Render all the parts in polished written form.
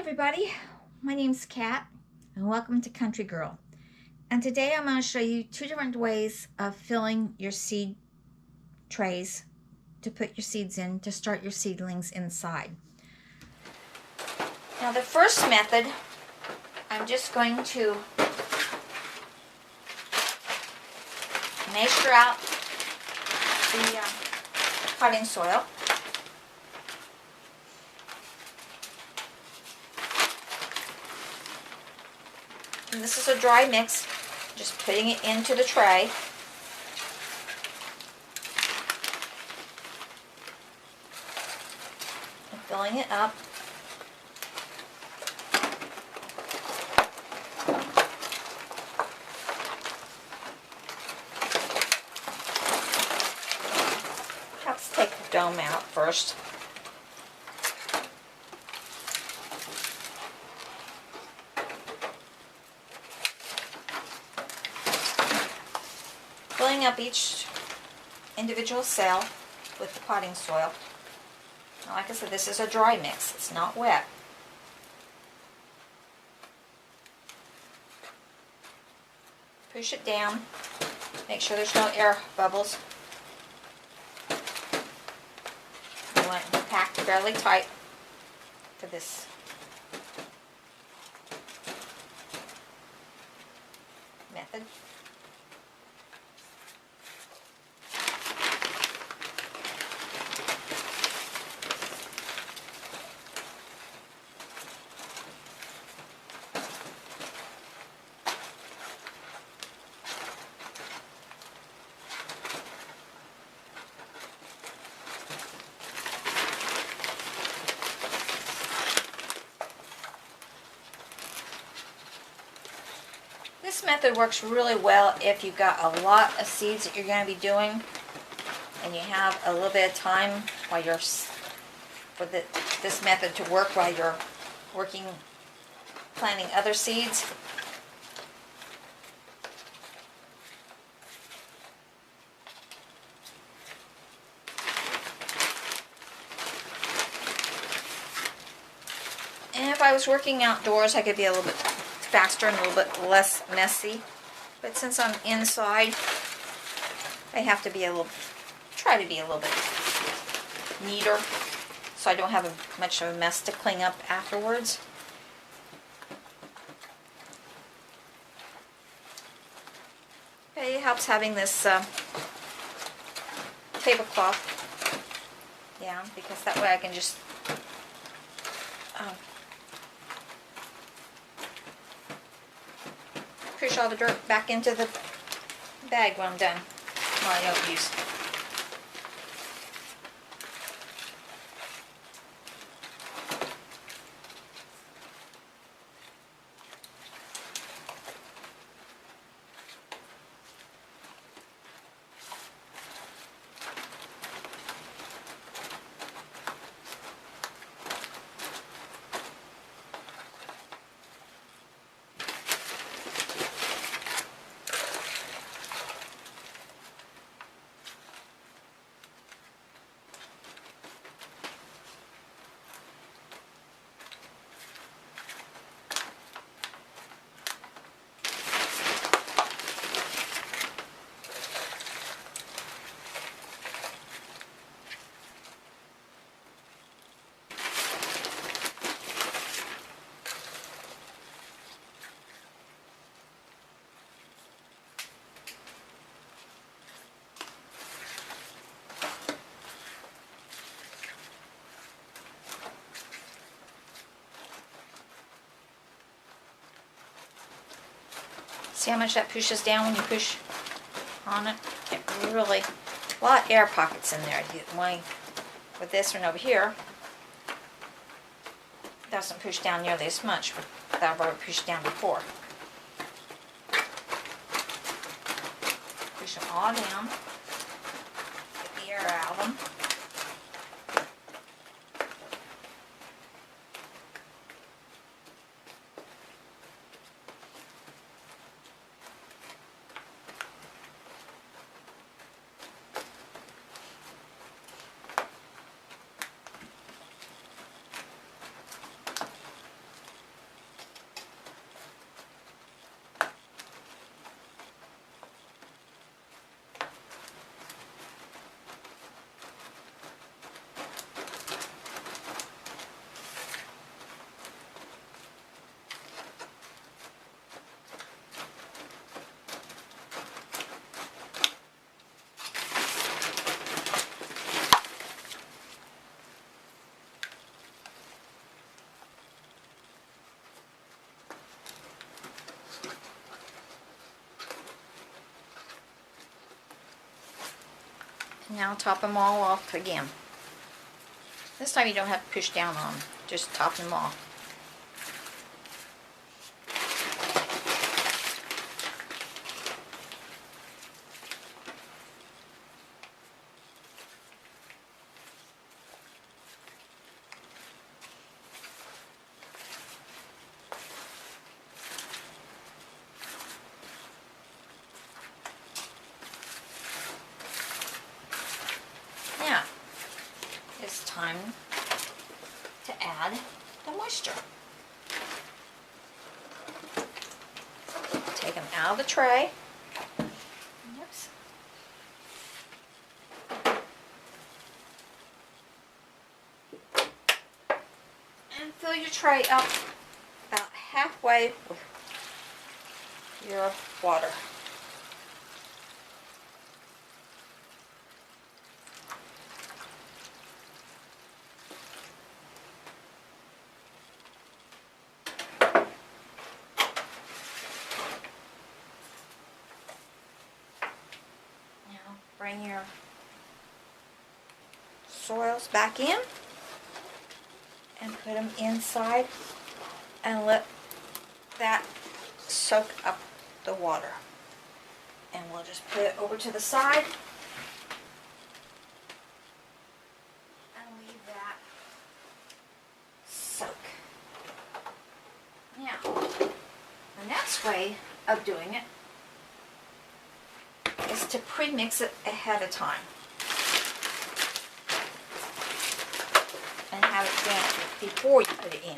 Everybody, my name's Kat and welcome to Country Girl. And today I'm going to show you two different ways of filling your seed trays to put your seeds in to start your seedlings inside. Now the first method, I'm just going to measure out the potting soil. And this is a dry mix, just putting it into the tray. And filling it up. Let's take the dome out first. Filling up each individual cell with the potting soil. Now, like I said, this is a dry mix. It's not wet. Push it down. Make sure there's no air bubbles. You want it packed fairly tight for this. Method. This method works really well if you've got a lot of seeds that you're going to be doing and you have a little bit of time while you're for this method to work while you're working planting other seeds. And if I was working outdoors, I could be a little bit faster and a little bit less messy. But since I'm inside, I have to be try to be a little bit neater so I don't have much of a mess to clean up afterwards. Okay, it helps having this tablecloth down because that way I can just push all the dirt back into the bag when I'm done, while I don't use. See how much that pushes down when you push on it? It really, a lot of air pockets in there. With this one over here, it doesn't push down nearly as much that I've already pushed down before. Push them all down, get the air out of them. Now top them all off again. This time you don't have to push down on them, just top them off. Now, it's time to add the moisture. Take them out of the tray. Oops. And fill your tray up about halfway with your water. Bring your soils back in and put them inside and let that soak up the water. And we'll just put it over to the side and leave that soak. Now, the next way of doing it is to pre-mix it ahead of time and have it damp before you put it in.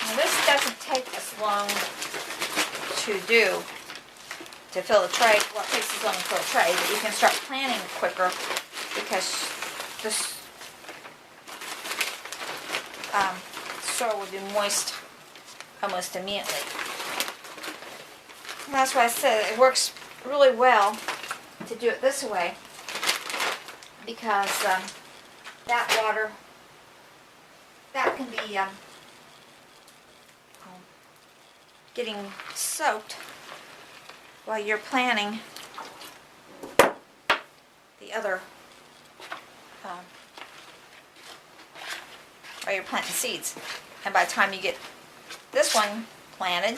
Now this doesn't take as long to do, to fill the tray. Well, it takes as long to fill the tray, but you can start planning quicker because this soil will be moist almost immediately. And that's why I said it works really well to do it this way, because that water, that can be getting soaked while you're planting the other while you're planting seeds. And by the time you get this one planted,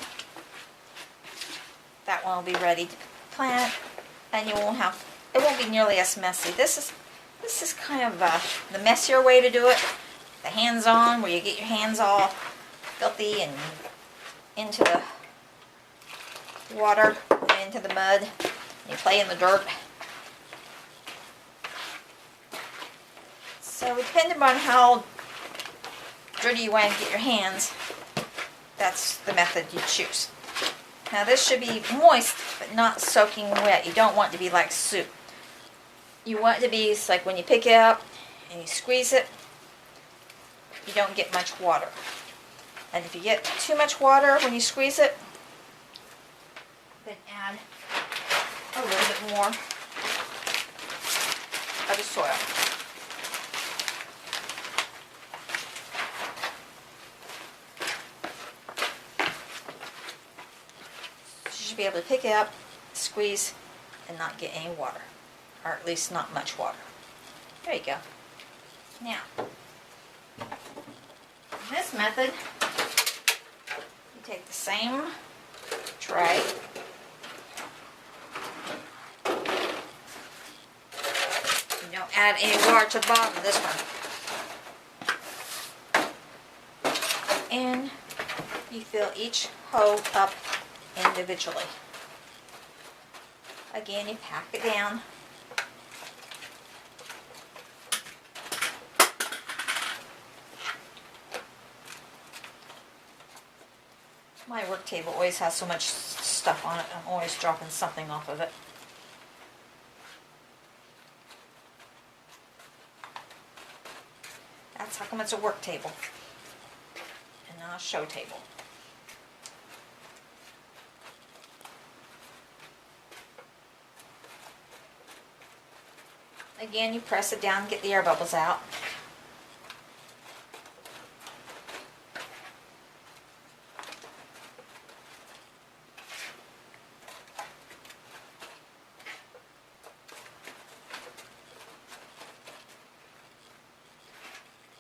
that one will be ready to plant, and you won't have, it won't be nearly as messy. This is kind of the messier way to do it, the hands-on, where you get your hands all filthy and into the water and into the mud, and you play in the dirt. So depending on how dirty you want to get your hands, that's the method you choose. Now this should be moist, but not soaking wet. You don't want it to be like soup. You want it to be like when you pick it up and you squeeze it, you don't get much water. And if you get too much water when you squeeze it, then add a little bit more of the soil. Be able to pick it up, squeeze, and not get any water, or at least not much water. There you go. Now, in this method, you take the same tray, you don't add any water to the bottom of this one, and you fill each hole up individually. Again, you pack it down. My work table always has so much stuff on it, I'm always dropping something off of it. That's how come it's a work table and not a show table. Again, you press it down, get the air bubbles out.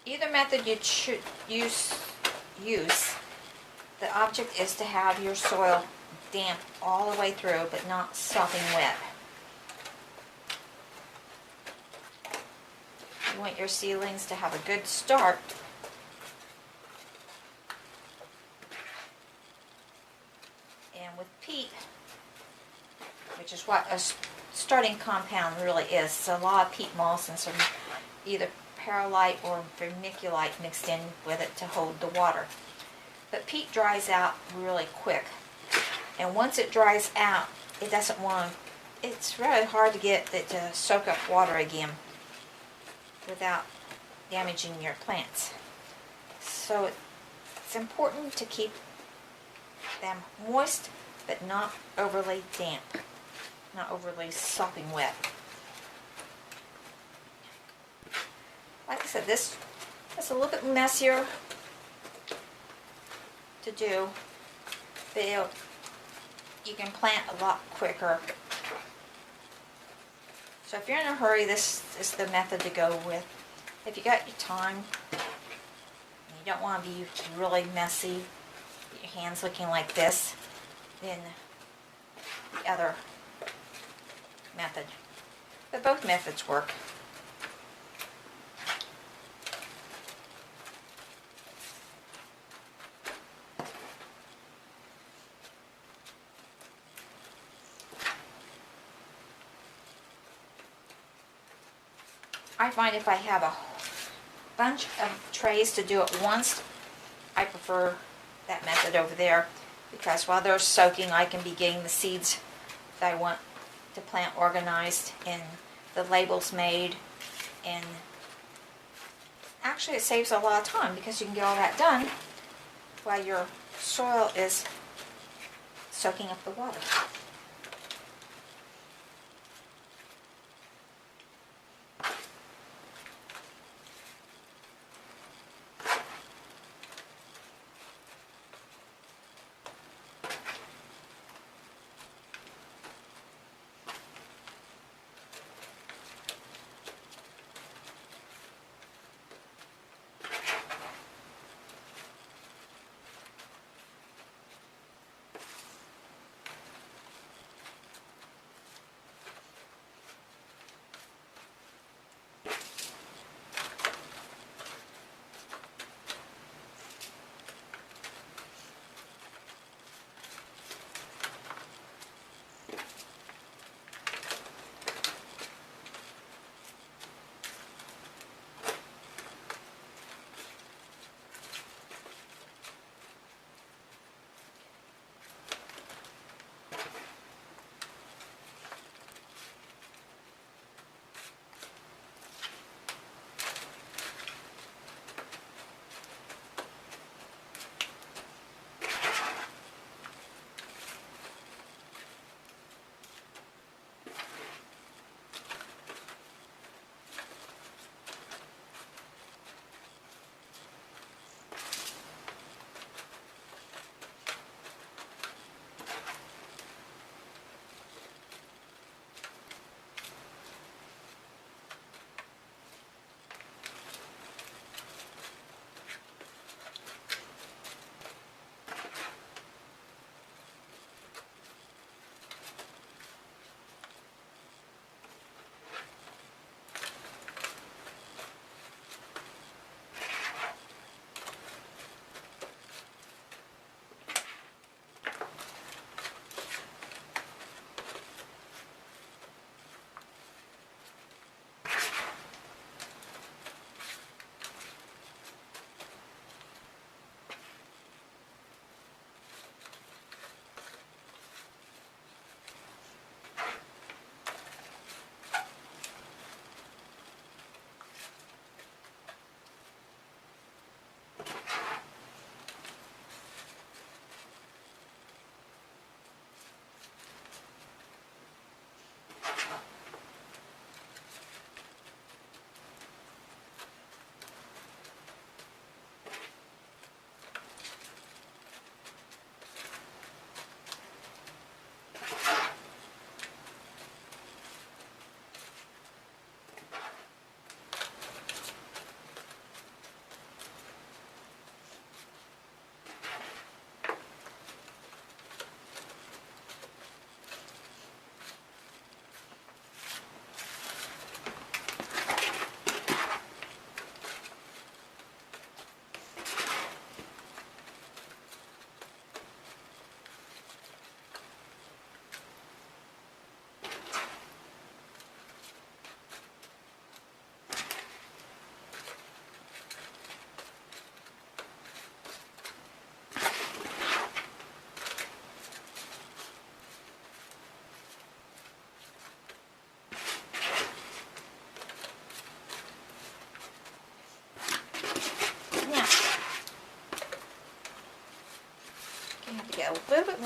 either method you should use, the object is to have your soil damp all the way through, but not sopping wet. You want your seedlings to have a good start. And with peat, which is what a starting compound really is, it's a lot of peat moss and some either perlite or vermiculite mixed in with it to hold the water. But peat dries out really quick. And once it dries out, it doesn't want to, it's really hard to get it to soak up water again without damaging your plants. So it's important to keep them moist, but not overly damp, not overly sopping wet. Like I said, this is a little bit messier to do, but you can plant a lot quicker. So if you're in a hurry, this is the method to go with. If you got your time, and you don't want to be really messy, your hands looking like this, then the other method. But both methods work. I find if I have a bunch of trays to do at once, I prefer that method over there, because while they're soaking, I can be getting the seeds that I want to plant organized and the labels made, and actually it saves a lot of time because you can get all that done while your soil is soaking up the water.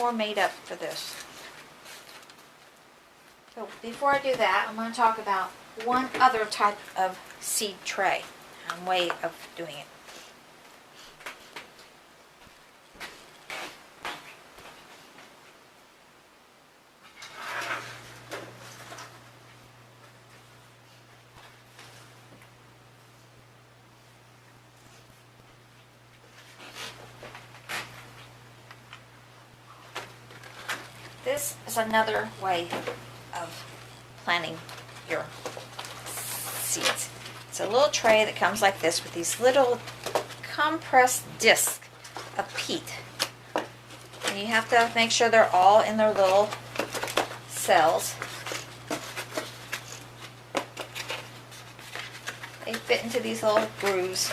more made up for this. So before I do that, I'm going to talk about one other type of seed tray and way of doing it. This is another way of planting your seeds. It's a little tray that comes like this with these little compressed discs of peat. And you have to make sure they're all in their little cells. They fit into these little grooves.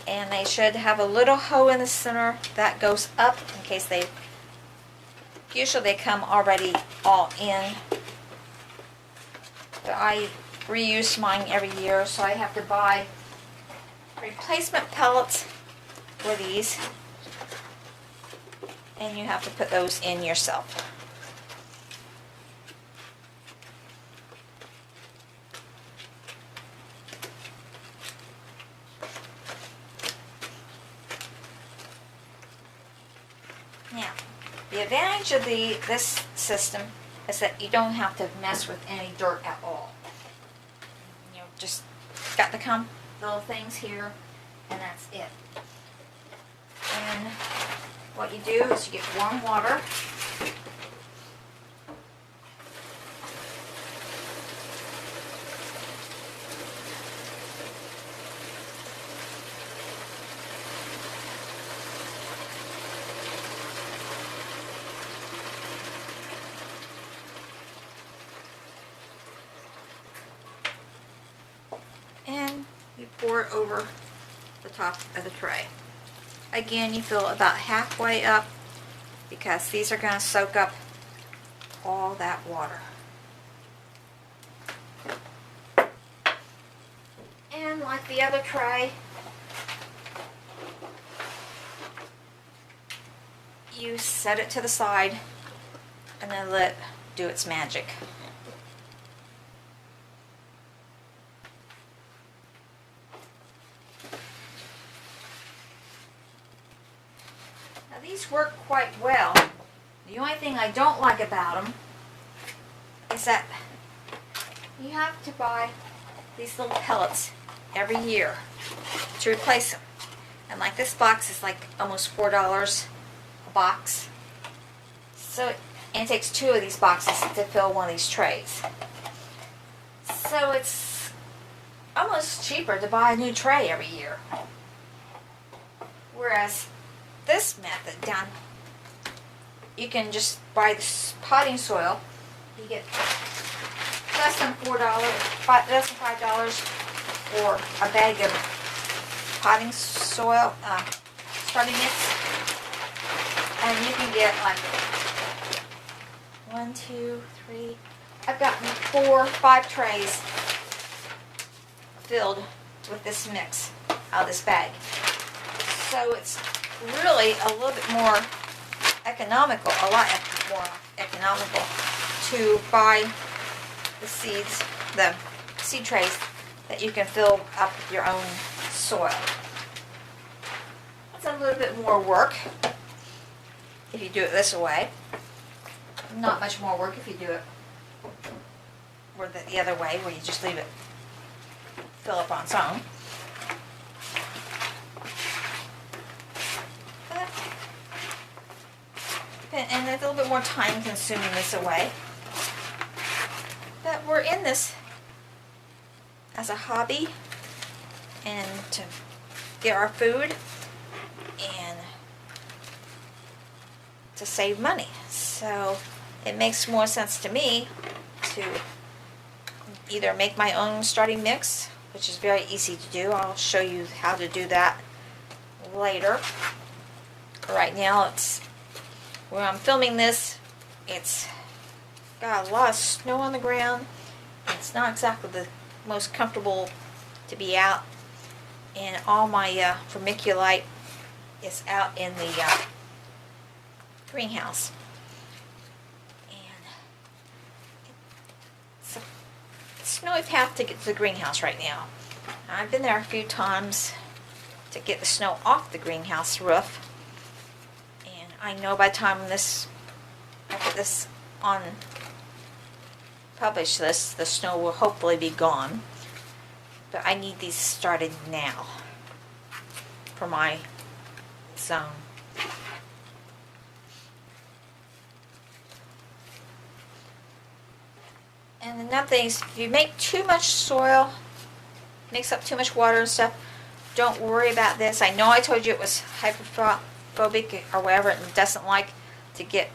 And they should have a little hole in the center that goes up in case they, usually they come already all in. But I reuse mine every year, so I have to buy replacement pellets for these. And you have to put those in yourself. Now, the advantage of this system is that you don't have to mess with any dirt at all. You know, just got the little things here, and that's it. And what you do is you get warm water. And you pour it over the top of the tray. Again, you fill about halfway up because these are going to soak up all that water. And like the other tray, you set it to the side and then let it do its magic. These work quite well. The only thing I don't like about them is that you have to buy these little pellets every year to replace them. And like this box is like almost $4 a box. So, and it takes 2 of these boxes to fill one of these trays. So it's almost cheaper to buy a new tray every year. Whereas this method down, you can just buy this potting soil. You get less than less than $5 for a bag of potting soil, starting mix, and you can get like 1, 2, 3. I've gotten 4, 5 trays filled with this mix out of this bag. So it's really a little bit more economical, a lot more economical to buy the seeds, the seed trays that you can fill up with your own soil. It's a little bit more work if you do it this way. Not much more work if you do it the other way, where you just leave it fill up on its own. And it's a little bit more time consuming this way. But we're in this as a hobby and to get our food and to save money. So it makes more sense to me to either make my own starting mix, which is very easy to do. I'll show you how to do that later. Right now, it's where I'm filming this, it's got a lot of snow on the ground. It's not exactly the most comfortable to be out, and all my vermiculite is out in the greenhouse. And it's a snowy path to get to the greenhouse right now. I've been there a few times to get the snow off the greenhouse roof. And I know by the time I put this on, publish this, the snow will hopefully be gone. But I need these started now for my zone. And another thing is, if you make too much soil, mix up too much water and stuff, don't worry about this. I know I told you it was hydrophobic or whatever, and doesn't like to get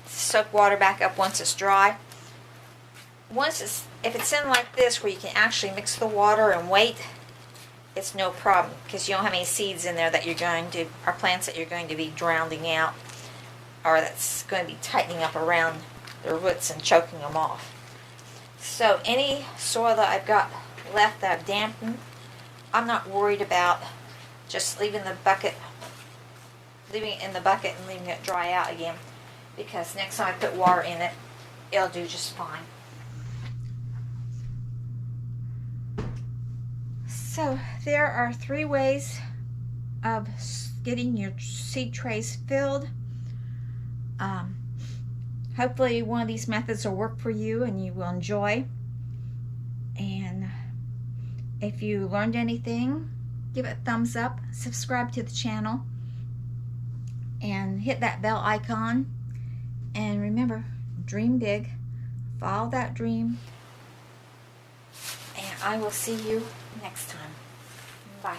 soak water back up once it's dry. If it's in like this where you can actually mix the water and wait, it's no problem, because you don't have any seeds in there that you're going to, or plants that you're going to be drowning out, or that's going to be tightening up around their roots and choking them off. So any soil that I've got left that I've dampened, I'm not worried about just leaving it in the bucket and leaving it dry out again, because next time I put water in it, it'll do just fine. So there are 3 ways of getting your seed trays filled. Hopefully one of these methods will work for you and you will enjoy. And if you learned anything, give it a thumbs up, subscribe to the channel, and hit that bell icon. And remember, dream big, follow that dream, and I will see you next time. Bye.